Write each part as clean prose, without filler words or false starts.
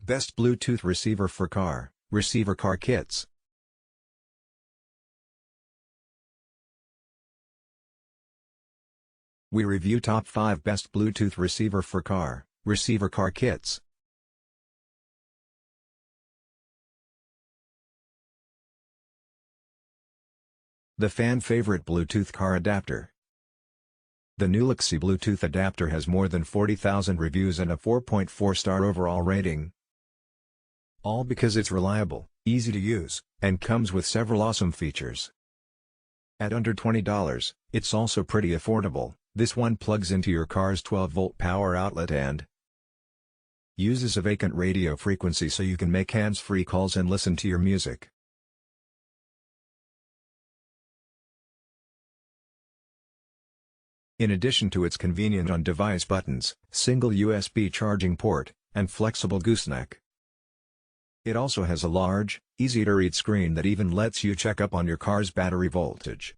Best Bluetooth receiver for car, receiver car kits. We review top 5 best Bluetooth receiver for car, receiver car kits. The fan favorite Bluetooth car adapter. The new CASSETTE Bluetooth adapter has more than 40,000 reviews and a 4.4-star overall rating. All because it's reliable, easy to use, and comes with several awesome features. At under $20, it's also pretty affordable. This one plugs into your car's 12-volt power outlet and uses a vacant radio frequency so you can make hands-free calls and listen to your music. In addition to its convenient on-device buttons, single USB charging port, and flexible gooseneck, it also has a large, easy-to-read screen that even lets you check up on your car's battery voltage.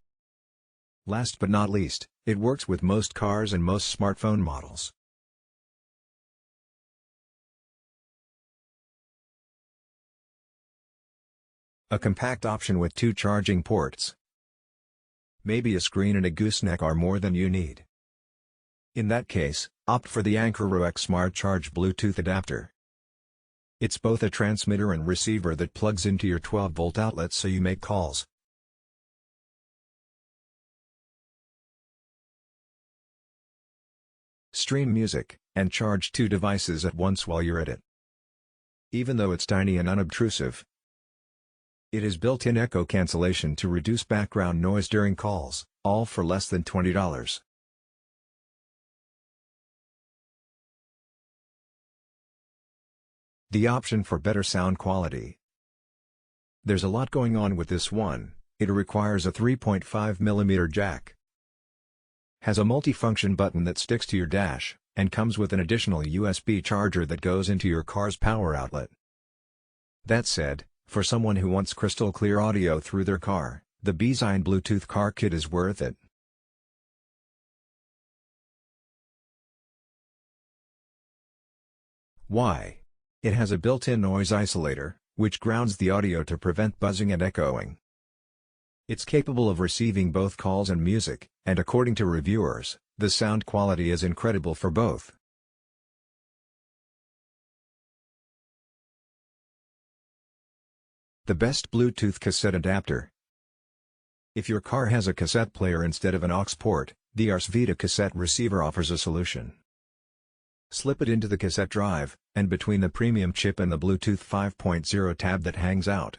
Last but not least, it works with most cars and most smartphone models. A compact option with 2 charging ports. Maybe a screen and a gooseneck are more than you need. In that case, opt for the Anchor X Smart Charge Bluetooth adapter. It's both a transmitter and receiver that plugs into your 12-volt outlet so you make calls. Stream music, and charge 2 devices at once while you're at it. Even though it's tiny and unobtrusive, it has built-in echo cancellation to reduce background noise during calls, all for less than $20. The option for better sound quality. There's a lot going on with this one. It requires a 3.5mm jack, has a multifunction button that sticks to your dash, and comes with an additional USB charger that goes into your car's power outlet. That said, for someone who wants crystal clear audio through their car, the Bluetooth Bluetooth car kit is worth it. Why? It has a built-in noise isolator, which grounds the audio to prevent buzzing and echoing. It's capable of receiving both calls and music, and according to reviewers, the sound quality is incredible for both. The best Bluetooth cassette adapter. If your car has a cassette player instead of an aux port, the Ars Vita cassette receiver offers a solution. Slip it into the cassette drive, and between the premium chip and the Bluetooth 5.0 tab that hangs out.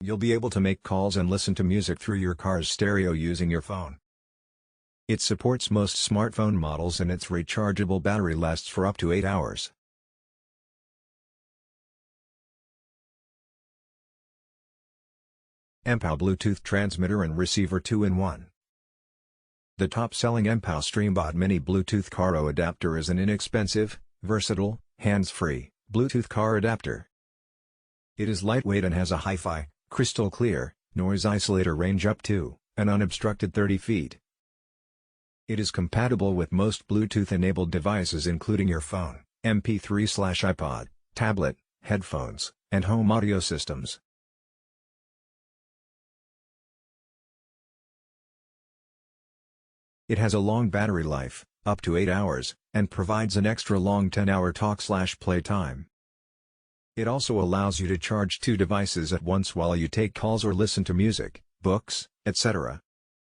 You'll be able to make calls and listen to music through your car's stereo using your phone. It supports most smartphone models and its rechargeable battery lasts for up to 8 hours. Mpow Bluetooth transmitter and receiver 2-in-1. The top-selling Mpow StreamBot Mini Bluetooth Car adapter is an inexpensive, versatile, hands-free Bluetooth car adapter. It is lightweight and has a hi-fi, crystal clear, noise isolator range up to an unobstructed 30 feet. It is compatible with most Bluetooth-enabled devices including your phone, MP3/iPod, tablet, headphones, and home audio systems. It has a long battery life, up to 8 hours, and provides an extra long 10-hour talk/play time. It also allows you to charge 2 devices at once while you take calls or listen to music, books, etc.